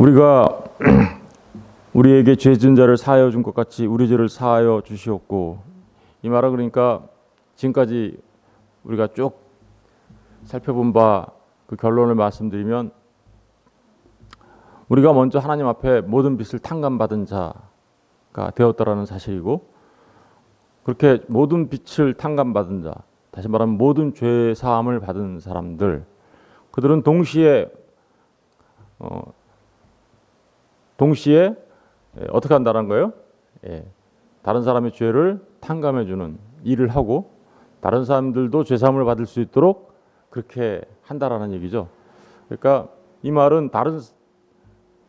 우리가 우리에게 죄 지은 자를 사하여 준 것 같이 우리 죄를 사하여 주시옵고, 이 말은 그러니까 지금까지 우리가 쭉 살펴본 바 그 결론을 말씀드리면, 우리가 먼저 하나님 앞에 모든 빚을 탕감받은 자가 되었다라는 사실이고, 그렇게 모든 빚을 탕감받은 자, 다시 말하면 모든 죄 사함을 받은 사람들, 그들은 동시에 어떻게 한다는 거예요? 다른 사람의 죄를 탕감해주는 일을 하고, 다른 사람들도 죄 사함을 받을 수 있도록 그렇게 한다라는 얘기죠. 그러니까 이 말은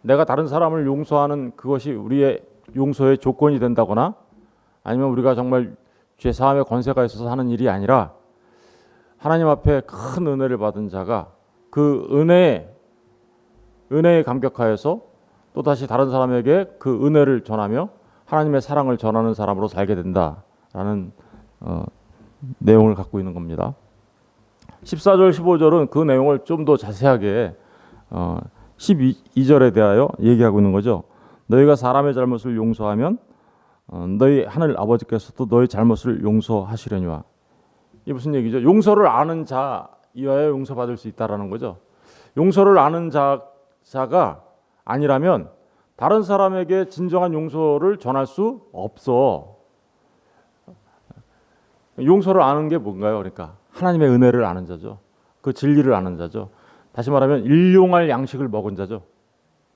내가 다른 사람을 용서하는 그것이 우리의 용서의 조건이 된다거나, 아니면 우리가 정말 죄 사함의 권세가 있어서 하는 일이 아니라, 하나님 앞에 큰 은혜를 받은 자가 그 은혜에 감격하여서 또 다시 다른 사람에게 그 은혜를 전하며 하나님의 사랑을 전하는 사람으로 살게 된다라는 내용을 갖고 있는 겁니다. 14절 15절은 그 내용을 좀 더 자세하게 12절에 대하여 얘기하고 있는 거죠. 너희가 사람의 잘못을 용서하면 너희 하늘 아버지께서도 너희 잘못을 용서하시려니와. 이게 무슨 얘기죠? 용서를 아는 자이어야 용서받을 수 있다라는 거죠. 용서를 아는 자가 아니라면 다른 사람에게 진정한 용서를 전할 수 없어. 용서를 아는 게 뭔가요? 그러니까 하나님의 은혜를 아는 자죠. 그 진리를 아는 자죠. 다시 말하면 일용할 양식을 먹은 자죠.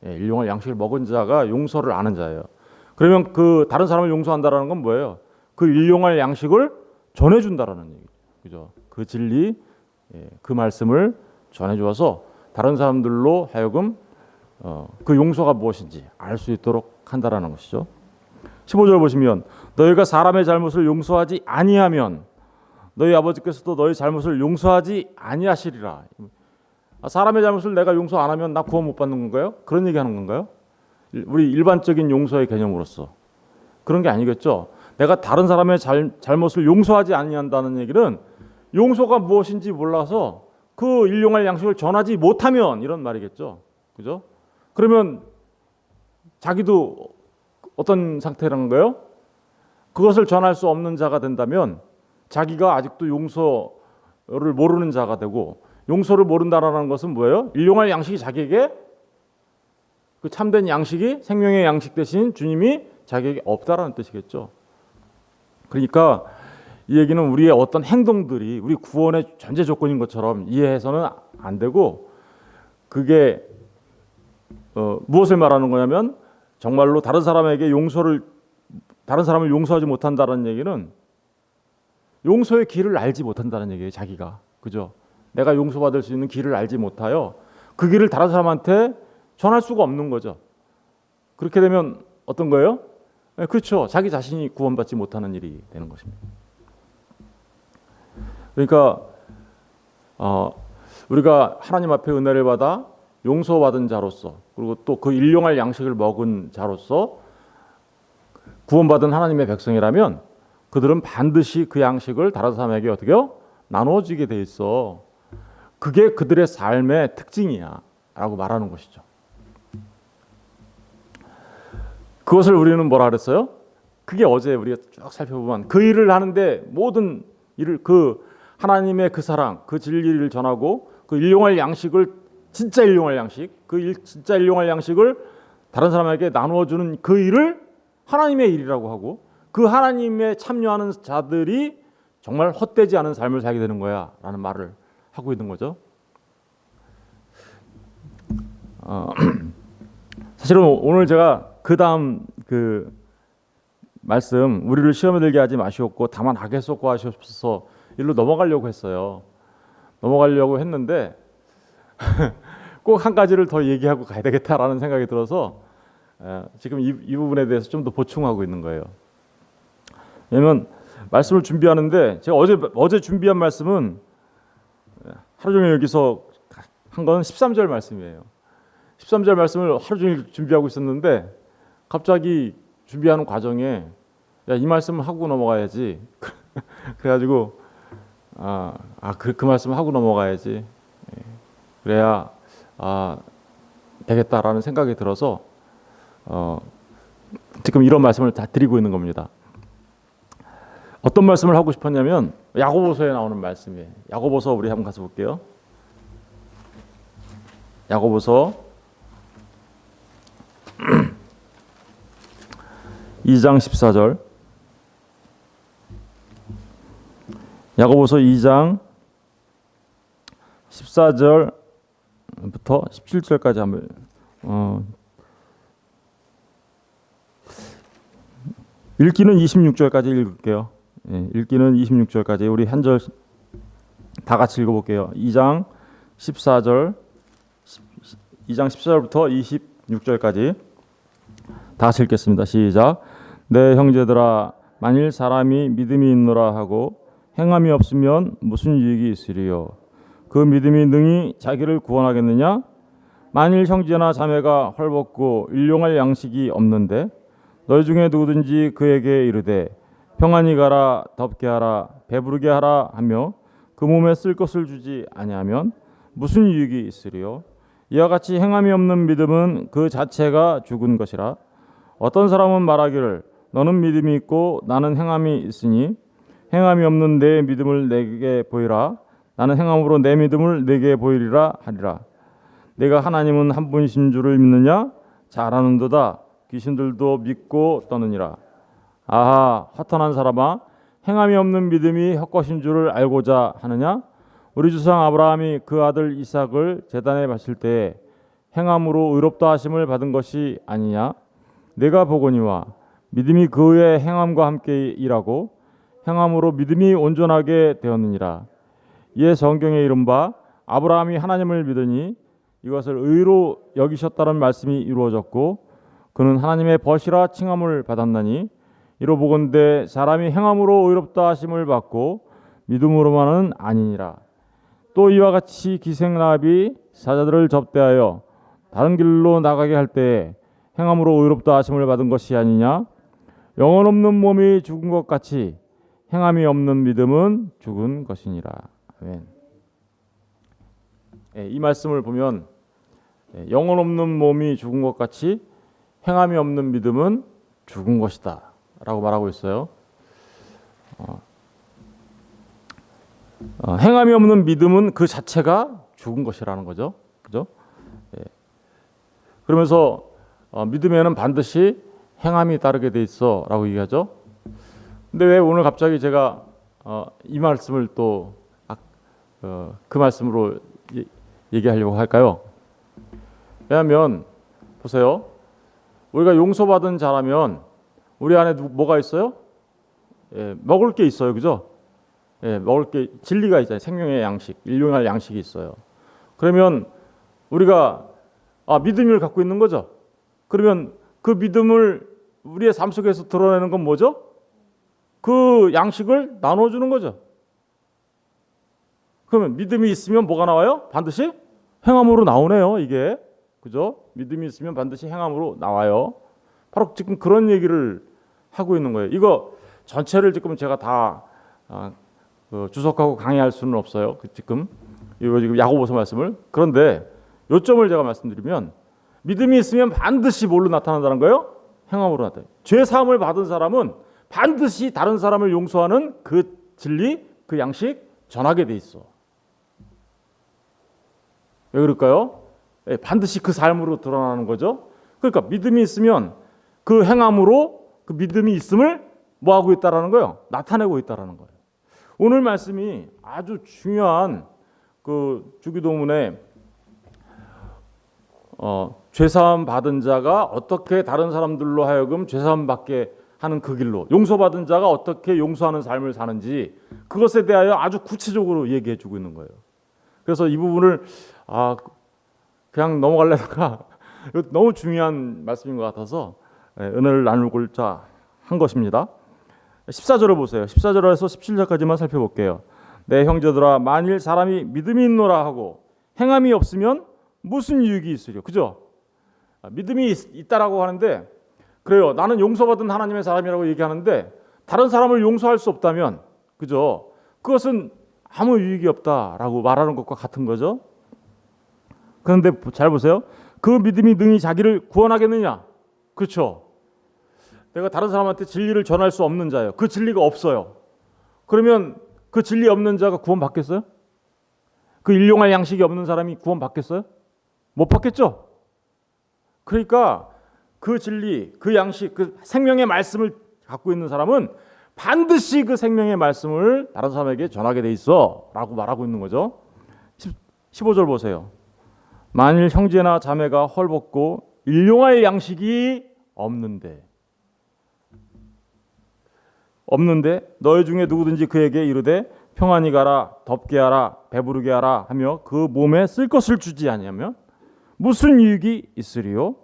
일용할 양식을 먹은 자가 용서를 아는 자예요. 그러면 그 다른 사람을 용서한다라는 건 뭐예요? 그 일용할 양식을 전해준다라는 얘기죠. 그죠? 그 진리, 그 말씀을 전해주어서 다른 사람들로 하여금 그 용서가 무엇인지 알 수 있도록 한다라는 것이죠. 15절 보시면, 너희가 사람의 잘못을 용서하지 아니하면 너희 아버지께서도 너희 잘못을 용서하지 아니하시리라. 사람의 잘못을 내가 용서 안 하면 나 구원 못 받는 건가요? 그런 얘기하는 건가요? 우리 일반적인 용서의 개념으로서 그런 게 아니겠죠. 내가 다른 사람의 잘못을 용서하지 아니한다는 얘기는 용서가 무엇인지 몰라서 그 일용할 양식을 전하지 못하면, 이런 말이겠죠. 그죠? 그러면 자기도 어떤 상태라는 거예요? 그것을 전할 수 없는 자가 된다면 자기가 아직도 용서를 모르는 자가 되고, 용서를 모른다라는 것은 뭐예요? 일용할 양식이 자기에게, 그 참된 양식이, 생명의 양식 대신 주님이 자기에게 없다라는 뜻이겠죠. 그러니까 이 얘기는 우리의 어떤 행동들이 우리 구원의 전제 조건인 것처럼 이해해서는 안 되고, 그게 무엇을 말하는 거냐면, 정말로 다른 사람을 용서하지 못한다는 얘기는 용서의 길을 알지 못한다는 얘기예요. 자기가, 그죠? 내가 용서받을 수 있는 길을 알지 못하여 그 길을 다른 사람한테 전할 수가 없는 거죠. 그렇게 되면 어떤 거예요? 그렇죠. 자기 자신이 구원받지 못하는 일이 되는 것입니다. 그러니까 우리가 하나님 앞에 은혜를 받아 용서받은 자로서, 그리고 또 그 일용할 양식을 먹은 자로서 구원받은 하나님의 백성이라면 그들은 반드시 그 양식을 다른 사람에게 어떻게요? 나눠주게 돼 있어. 그게 그들의 삶의 특징이야 라고 말하는 것이죠. 그것을 우리는 뭐라 그랬어요? 그게 어제 우리가 쭉 살펴보면 그 일을 하는데 모든 일을, 그 하나님의 그 사랑, 그 진리를 전하고 그 일용할 양식을, 진짜 일용할 양식, 진짜 일용할 양식을 다른 사람에게 나누어주는 그 일을 하나님의 일이라고 하고, 그 하나님에 참여하는 자들이 정말 헛되지 않은 삶을 살게 되는 거야 라는 말을 하고 있는 거죠. 사실은 오늘 제가 그 다음 그 말씀, 우리를 시험에 들게 하지 마시옵고 다만 악에 쏟고 하시옵소서, 일로 넘어가려고 했어요. 넘어가려고 했는데 꼭 한 가지를 더 얘기하고 가야 되겠다라는 생각이 들어서 지금 이 부분에 대해서 좀 더 보충하고 있는 거예요. 왜냐면 말씀을 준비하는데, 제가 어제 준비한 말씀은 하루 종일 여기서 한 건 13절 말씀이에요. 13절 말씀을 하루 종일 준비하고 있었는데 갑자기 준비하는 과정에 이 말씀을 하고 넘어가야지. 그래가지고 그 말씀을 하고 넘어가야지. 그래야 되겠다라는 생각이 들어서 지금 이런 말씀을 다 드리고 있는 겁니다. 어떤 말씀을 하고 싶었냐면 야고보서에 나오는 말씀이에요. 야고보서 우리 한번 가서 볼게요. 야고보서 2장 14절. 야고보서 2장 14절부터 17절까지 한번 읽기는 26절까지 읽을게요. 읽기는 26절까지 우리 한 절 다 같이 읽어볼게요. 2장 14절 2장 14절부터 26절까지 다 같이 읽겠습니다. 시작. 내 형제들아, 만일 사람이 믿음이 있노라 하고 행함이 없으면 무슨 유익이 있으리요? 그 믿음이 능히 자기를 구원하겠느냐? 만일 형제나 자매가 헐벗고 일용할 양식이 없는데 너희 중에 누구든지 그에게 이르되 평안히 가라, 덥게 하라, 배부르게 하라 하며 그 몸에 쓸 것을 주지 아니하면 무슨 유익이 있으리요? 이와 같이 행함이 없는 믿음은 그 자체가 죽은 것이라. 어떤 사람은 말하기를 너는 믿음이 있고 나는 행함이 있으니 행함이 없는 내 믿음을 내게 보이라. 나는 행함으로 내 믿음을 내게 보이리라 하리라. 내가 하나님은 한 분이신 줄을 믿느냐? 잘 아는도다. 귀신들도 믿고 떠느니라. 아하, 허탄한 사람아, 행함이 없는 믿음이 헛것인 줄을 알고자 하느냐? 우리 주상 아브라함이 그 아들 이삭을 제단에 바칠 때에 행함으로 의롭다 하심을 받은 것이 아니냐? 내가 보거니와 믿음이 그의 행함과 함께 일하고 행함으로 믿음이 온전하게 되었느니라. 이에 성경에 이른바 아브라함이 하나님을 믿으니 이것을 의로 여기셨다는 말씀이 이루어졌고 그는 하나님의 벗이라 칭함을 받았나니 이로 보건대 사람이 행함으로 의롭다 하심을 받고 믿음으로만은 아니니라. 또 이와 같이 기생라합이 사자들을 접대하여 다른 길로 나가게 할 때에 행함으로 의롭다 하심을 받은 것이 아니냐? 영혼 없는 몸이 죽은 것 같이 행함이 없는 믿음은 죽은 것이니라. 아멘. 이 말씀을 보면 영혼 없는 몸이 죽은 것 같이 행함이 없는 믿음은 죽은 것이다 라고 말하고 있어요. 행함이 없는 믿음은 그 자체가 죽은 것이라는 거죠. 그죠? 그러면서 믿음에는 반드시 행함이 따르게 돼 있어 라고 얘기하죠. 근데 왜 오늘 갑자기 제가 이 말씀을 또 그 말씀으로 얘기하려고 할까요? 왜냐하면 보세요. 우리가 용서받은 자라면 우리 안에 뭐가 있어요? 먹을 게 있어요. 그죠? 먹을 게 진리가 있잖아요. 생명의 양식, 일용할 양식이 있어요. 그러면 우리가 믿음을 갖고 있는 거죠. 그러면 그 믿음을 우리의 삶 속에서 드러내는 건 뭐죠? 그 양식을 나눠주는 거죠. 그러면 믿음이 있으면 뭐가 나와요? 반드시 행함으로 나오네요. 이게 그죠? 믿음이 있으면 반드시 행함으로 나와요. 바로 지금 그런 얘기를 하고 있는 거예요. 이거 전체를 지금 제가 다 주석하고 강의할 수는 없어요. 지금 이거 지금 야고보서 말씀을. 그런데 요점을 제가 말씀드리면 믿음이 있으면 반드시 뭘로 나타난다는 거예요? 행함으로 나타나요. 죄 사함을 받은 사람은 반드시 다른 사람을 용서하는 그 진리, 그 양식 전하게 돼 있어. 왜 그럴까요? 반드시 그 삶으로 드러나는 거죠. 그러니까 믿음이 있으면 그 행함으로 그 믿음이 있음을 뭐 하고 있다라는 거예요? 나타내고 있다라는 거예요. 오늘 말씀이 아주 중요한 그 주기도문에 죄사함 받은 자가 어떻게 다른 사람들로 하여금 죄사함 받게 하는 그 길로, 용서받은 자가 어떻게 용서하는 삶을 사는지 그것에 대하여 아주 구체적으로 얘기해 주고 있는 거예요. 그래서 이 부분을 그냥 넘어가려다가 너무 중요한 말씀인 것 같아서 은혜를 나누고자 한 것입니다. 14절을 보세요. 14절에서 17절까지만 살펴볼게요. 내 형제들아, 만일 사람이 믿음이 있노라 하고 행함이 없으면 무슨 유익이 있으려? 그죠? 믿음이 있다라고 하는데, 그래요. 나는 용서받은 하나님의 사람이라고 얘기하는데 다른 사람을 용서할 수 없다면, 그죠? 그것은 아무 유익이 없다라고 말하는 것과 같은 거죠. 그런데 잘 보세요. 그 믿음이 능히 자기를 구원하겠느냐? 그렇죠. 내가 다른 사람한테 진리를 전할 수 없는 자예요. 그 진리가 없어요. 그러면 그 진리 없는 자가 구원받겠어요? 그 일용할 양식이 없는 사람이 구원받겠어요? 못 받겠죠? 그러니까 그 진리, 그 양식, 그 생명의 말씀을 갖고 있는 사람은 반드시 그 생명의 말씀을 다른 사람에게 전하게 돼 있어 라고 말하고 있는 거죠. 15절 보세요. 만일 형제나 자매가 헐벗고 일용할 양식이 없는데 너희 중에 누구든지 그에게 이르되 평안히 가라, 덥게 하라, 배부르게 하라 하며 그 몸에 쓸 것을 주지 아니하면 무슨 유익이 있으리요?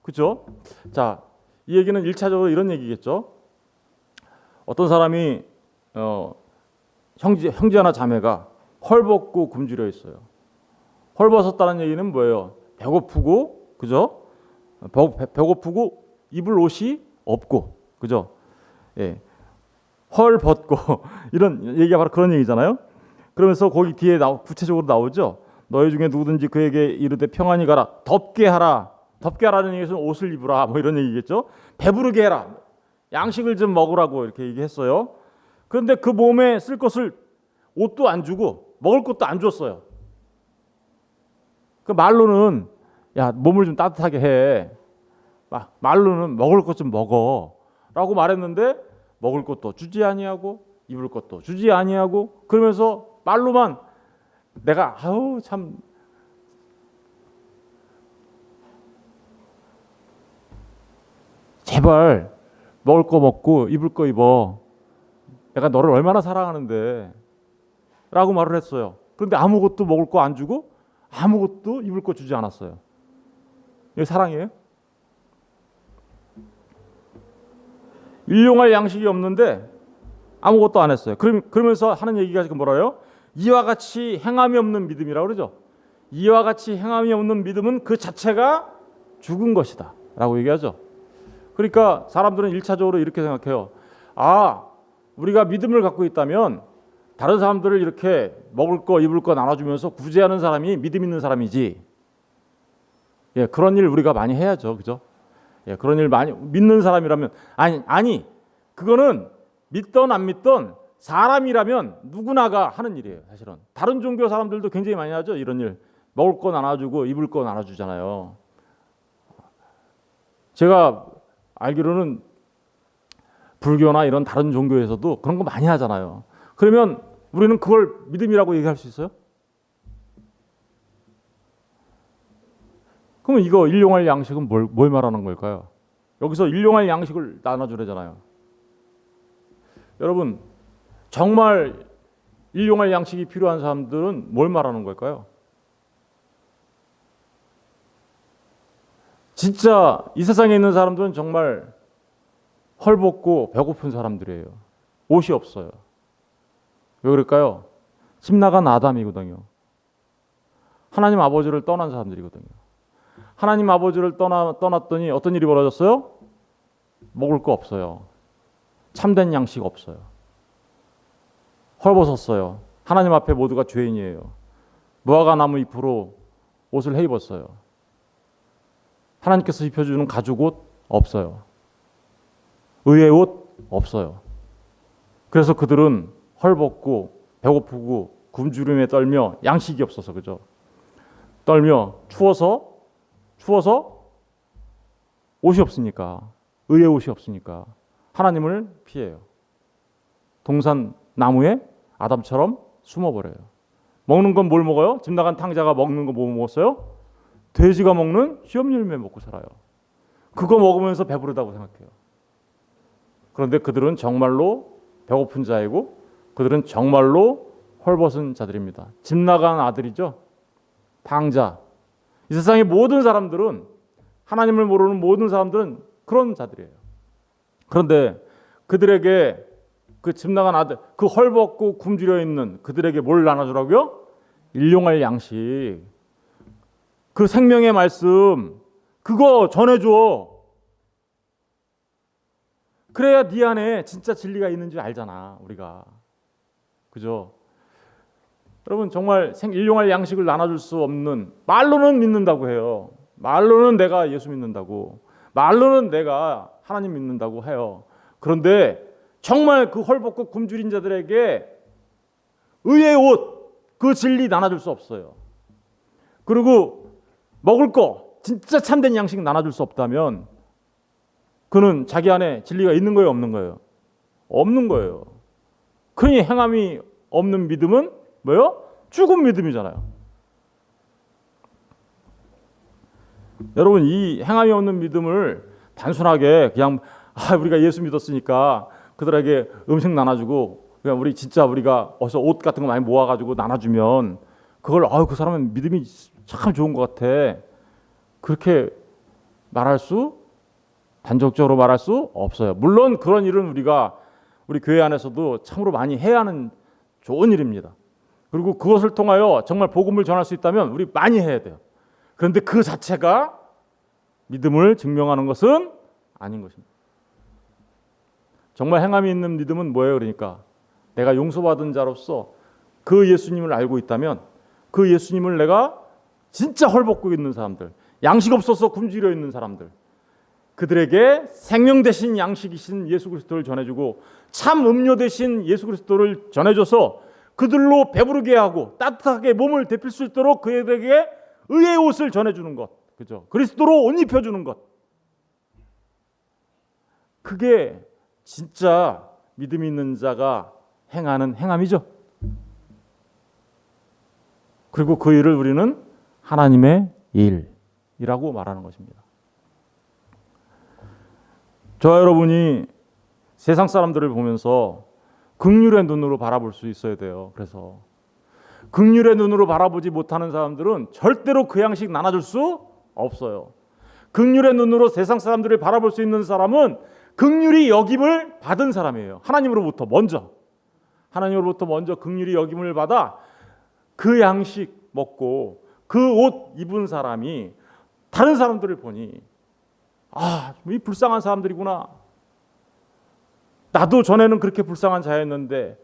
그죠? 자, 이 얘기는 1차적으로 이런 얘기겠죠. 어떤 사람이 형제나 자매가 헐벗고 굶주려 있어요. 헐벗었다는 얘기는 뭐예요? 배고프고, 그죠? 배고프고 입을 옷이 없고, 그죠? 예. 헐벗고 이런 얘기가 바로 그런 얘기잖아요. 그러면서 거기 뒤에 구체적으로 나오죠. 너희 중에 누구든지 그에게 이르되 평안히 가라, 덥게 하라. 덥게 하라는 얘기는 옷을 입으라, 뭐 이런 얘기겠죠. 배부르게 해라, 양식을 좀 먹으라고 이렇게 얘기했어요. 그런데 그 몸에 쓸 것을 옷도 안 주고 먹을 것도 안 줬어요. 그 말로는 야, 몸을 좀 따뜻하게 해. 말로는 먹을 것 좀 먹어라고 말했는데 먹을 것도 주지 아니하고 입을 것도 주지 아니하고 그러면서 말로만 내가 참 제발 먹을 거 먹고 입을 거 입어. 내가 너를 얼마나 사랑하는데 라고 말을 했어요. 그런데 아무것도 먹을 거 안 주고 아무것도 입을 거 주지 않았어요. 이게 사랑이에요? 일용할 양식이 없는데 아무것도 안 했어요. 그러면서 하는 얘기가 지금 뭐라요? 이와 같이 행함이 없는 믿음이라고 그러죠. 이와 같이 행함이 없는 믿음은 그 자체가 죽은 것이다 라고 얘기하죠. 그러니까 사람들은 1차적으로 이렇게 생각해요. 우리가 믿음을 갖고 있다면 다른 사람들을 이렇게 먹을 거 입을 거 나눠주면서 구제하는 사람이 믿음 있는 사람이지. 예, 그런 일 우리가 많이 해야죠. 그죠? 예, 그런 일 많이 믿는 사람이라면 아니 그거는 믿던 안 믿던 사람이라면 누구나가 하는 일이에요. 사실은 다른 종교 사람들도 굉장히 많이 하죠. 이런 일. 먹을 거 나눠주고 입을 거 나눠주잖아요. 제가 알기로는 불교나 이런 다른 종교에서도 그런 거 많이 하잖아요. 그러면 우리는 그걸 믿음이라고 얘기할 수 있어요? 그러면 이거 일용할 양식은 뭘 말하는 걸까요? 여기서 일용할 양식을 나눠주래잖아요. 여러분, 정말 일용할 양식이 필요한 사람들은 뭘 말하는 걸까요? 진짜 이 세상에 있는 사람들은 정말 헐벗고 배고픈 사람들이에요. 옷이 없어요. 왜 그럴까요? 집 나간 아담이거든요. 하나님 아버지를 떠난 사람들이거든요. 하나님 아버지를 떠났더니 어떤 일이 벌어졌어요? 먹을 거 없어요. 참된 양식 없어요. 헐벗었어요. 하나님 앞에 모두가 죄인이에요. 무화과 나무 잎으로 옷을 해 입었어요. 하나님께서 입혀주는 가죽 옷 없어요. 의의 옷 없어요. 그래서 그들은 헐벗고 배고프고 굶주림에 떨며 양식이 없어서 그죠? 떨며 추워서 옷이 없으니까 의의 옷이 없으니까 하나님을 피해요. 동산 나무에 아담처럼 숨어버려요. 먹는 건 뭘 먹어요? 집 나간 탕자가 먹는 거 뭐 먹었어요? 돼지가 먹는 시험 열매 먹고 살아요. 그거 먹으면서 배부르다고 생각해요. 그런데 그들은 정말로 배고픈 자이고 그들은 정말로 헐벗은 자들입니다. 집 나간 아들이죠. 탕자. 이 세상의 모든 사람들은 하나님을 모르는 모든 사람들은 그런 자들이에요. 그런데 그들에게 그 집 나간 아들, 그 헐벗고 굶주려 있는 그들에게 뭘 나눠주라고요? 일용할 양식. 그 생명의 말씀 그거 전해줘. 그래야 네 안에 진짜 진리가 있는지 알잖아 우리가. 그죠? 여러분 정말 일용할 양식을 나눠줄 수 없는 말로는 믿는다고 해요. 말로는 내가 예수 믿는다고, 말로는 내가 하나님 믿는다고 해요. 그런데 정말 그 헐벗고 굶주린 자들에게 의의 옷, 그 진리 나눠줄 수 없어요. 그리고 먹을 거, 진짜 참된 양식 나눠줄 수 없다면 그는 자기 안에 진리가 있는 거예요, 없는 거예요? 없는 거예요. 그러니 행함이 없는 믿음은 뭐예요? 죽은 믿음이잖아요. 여러분, 이 행함이 없는 믿음을 단순하게 그냥 우리가 예수 믿었으니까 그들에게 음식 나눠주고 그냥 우리가 어서 옷 같은 거 많이 모아가지고 나눠주면 그걸 그 사람은 믿음이 참 좋은 것 같아, 그렇게 단적으로 말할 수 없어요. 물론 그런 일은 우리 교회 안에서도 참으로 많이 해야 하는 좋은 일입니다. 그리고 그것을 통하여 정말 복음을 전할 수 있다면 우리 많이 해야 돼요. 그런데 그 자체가 믿음을 증명하는 것은 아닌 것입니다. 정말 행함이 있는 믿음은 뭐예요? 그러니까 내가 용서받은 자로서 그 예수님을 알고 있다면 그 예수님을 내가 진짜 헐벗고 있는 사람들, 양식 없어서 굶주려 있는 사람들, 그들에게 생명 대신 양식이신 예수 그리스도를 전해주고 참 음료 대신 예수 그리스도를 전해줘서 그들로 배부르게 하고 따뜻하게 몸을 데필 수 있도록 그들에게 의의 옷을 전해주는 것, 그죠? 그리스도로 옷 입혀주는 것, 그게 진짜 믿음이 있는 자가 행하는 행함이죠. 그리고 그 일을 우리는 하나님의 일이라고 말하는 것입니다. 저와 여러분이 세상 사람들을 보면서 긍휼의 눈으로 바라볼 수 있어야 돼요. 그래서 긍휼의 눈으로 바라보지 못하는 사람들은 절대로 그 양식 나눠줄 수 없어요. 긍휼의 눈으로 세상 사람들을 바라볼 수 있는 사람은 긍휼히 여김을 받은 사람이에요. 하나님으로부터 먼저 긍휼히 여김을 받아 그 양식 먹고 그 옷 입은 사람이 다른 사람들을 보니 이 불쌍한 사람들이구나. 나도 전에는 그렇게 불쌍한 자였는데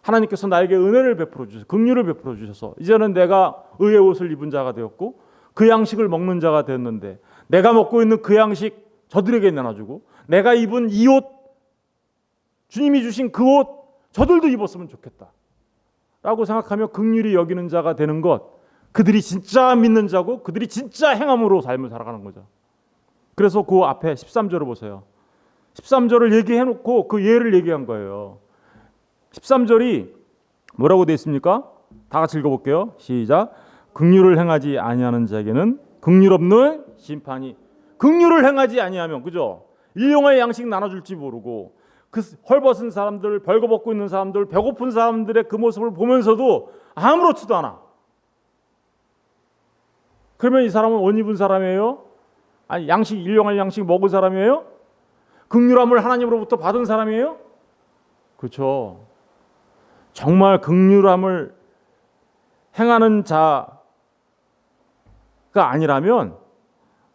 하나님께서 나에게 은혜를 베풀어 주셔서 긍휼을 베풀어 주셔서 이제는 내가 의의 옷을 입은 자가 되었고 그 양식을 먹는 자가 되었는데 내가 먹고 있는 그 양식 저들에게 나눠주고 내가 입은 이 옷, 주님이 주신 그 옷 저들도 입었으면 좋겠다 라고 생각하며 긍휼히 여기는 자가 되는 것, 그들이 진짜 믿는 자고 그들이 진짜 행함으로 삶을 살아가는 거죠. 그래서 그 앞에 13절을 보세요. 13절을 얘기해놓고 그 예를 얘기한 거예요. 13절이 뭐라고 되어 있습니까? 다 같이 읽어볼게요. 시작. 긍휼을 행하지 아니하는 자에게는 긍휼 없는 심판이. 긍휼을 행하지 아니하면, 그죠? 일용할 양식 나눠줄지 모르고 그 헐벗은 사람들, 벌거벗고 있는 사람들, 배고픈 사람들의 그 모습을 보면서도 아무렇지도 않아. 그러면 이 사람은 옷 입은 사람이에요? 아니, 일용할 양식 먹은 사람이에요? 긍휼함을 하나님으로부터 받은 사람이에요? 그렇죠. 정말 긍휼함을 행하는 자가 아니라면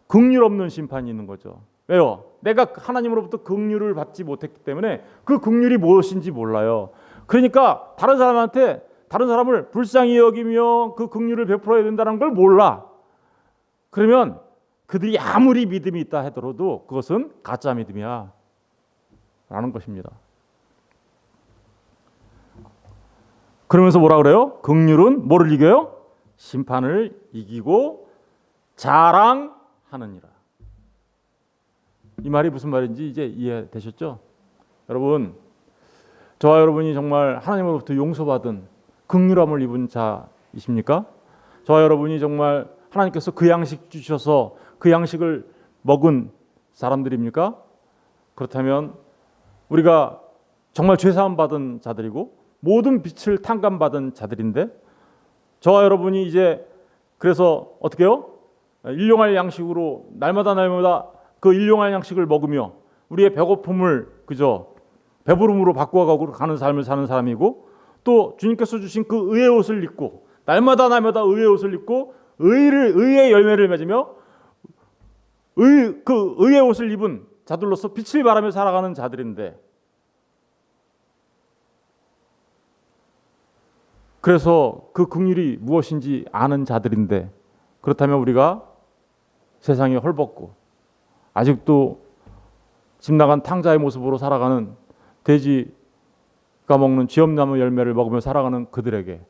긍휼 없는 심판이 있는 거죠. 왜요? 내가 하나님으로부터 긍휼을 받지 못했기 때문에 그 긍휼이 무엇인지 몰라요. 그러니까 다른 사람을 불쌍히 여기며 그 긍휼을 베풀어야 된다는 걸 몰라. 그러면 그들이 아무리 믿음이 있다 하더라도 그것은 가짜 믿음이야 라는 것입니다. 그러면서 뭐라 그래요? 긍휼은 뭐를 이겨요? 심판을 이기고 자랑하느니라. 이 말이 무슨 말인지 이제 이해되셨죠? 여러분, 저와 여러분이 정말 하나님으로부터 용서받은 긍휼함을 입은 자이십니까? 저와 여러분이 정말 하나님께서 그 양식 주셔서 그 양식을 먹은 사람들입니까? 그렇다면 우리가 정말 죄사함 받은 자들이고 모든 빛을 탕감받은 자들인데 저와 여러분이 이제 그래서 어떻게 해요? 일용할 양식으로 날마다 그 일용할 양식을 먹으며 우리의 배고픔을 그저 배부름으로 바꾸어가고 가는 삶을 사는 사람이고 또 주님께서 주신 그 의의 옷을 입고 날마다 의의 옷을 입고 의의 열매를 맺으며 그 의의 옷을 입은 자들로서 빛을 발하며 살아가는 자들인데 그래서 그 긍휼이 무엇인지 아는 자들인데 그렇다면 우리가 세상이 헐벗고 아직도 집 나간 탕자의 모습으로 살아가는 돼지가 먹는 쥐엄나무 열매를 먹으며 살아가는 그들에게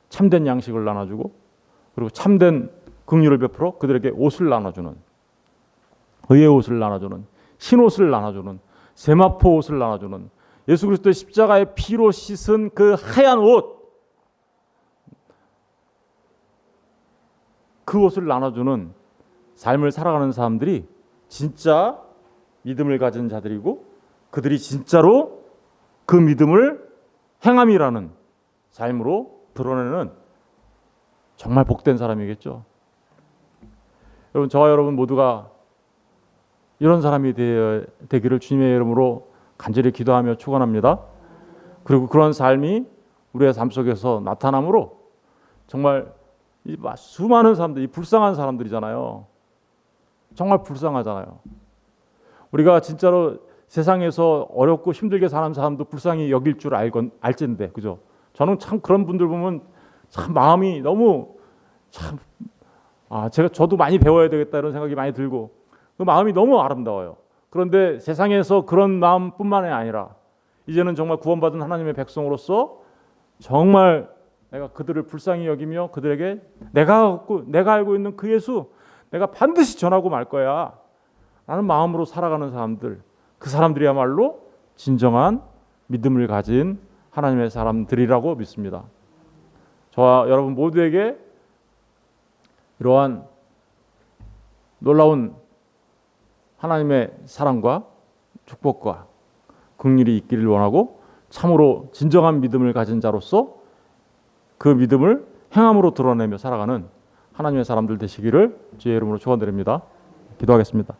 참된 양식을 나눠주고 그리고 참된 긍휼을 베풀어 그들에게 옷을 나눠주는 의의 옷을 나눠주는 흰옷을 나눠주는 세마포 옷을 나눠주는 예수 그리스도의 십자가의 피로 씻은 그 하얀 옷 그 옷을 나눠주는 삶을 살아가는 사람들이 진짜 믿음을 가진 자들이고 그들이 진짜로 그 믿음을 행함이라는 삶으로 드러내는 정말 복된 사람이겠죠. 여러분, 저와 여러분 모두가 이런 사람이 되기를 주님의 이름으로 간절히 기도하며 축원합니다. 그리고 그런 삶이 우리의 삶 속에서 나타남으로 정말 이 수많은 사람들, 이 불쌍한 사람들이잖아요. 정말 불쌍하잖아요. 우리가 진짜로 세상에서 어렵고 힘들게 사는 사람도 불쌍히 여길 줄 알텐데, 그죠? 저는 참 그런 분들 보면 참 마음이 너무 참 저도 많이 배워야 되겠다 이런 생각이 많이 들고 그 마음이 너무 아름다워요. 그런데 세상에서 그런 마음뿐만이 아니라 이제는 정말 구원받은 하나님의 백성으로서 정말 내가 그들을 불쌍히 여기며 그들에게 내가 알고 있는 그 예수 내가 반드시 전하고 말 거야 라는 마음으로 살아가는 사람들, 그 사람들이야말로 진정한 믿음을 가진 하나님의 사람들이라고 믿습니다. 저와 여러분 모두에게 이러한 놀라운 하나님의 사랑과 축복과 긍휼이 있기를 원하고 참으로 진정한 믿음을 가진 자로서 그 믿음을 행함으로 드러내며 살아가는 하나님의 사람들 되시기를 주의 이름으로 축원드립니다. 기도하겠습니다.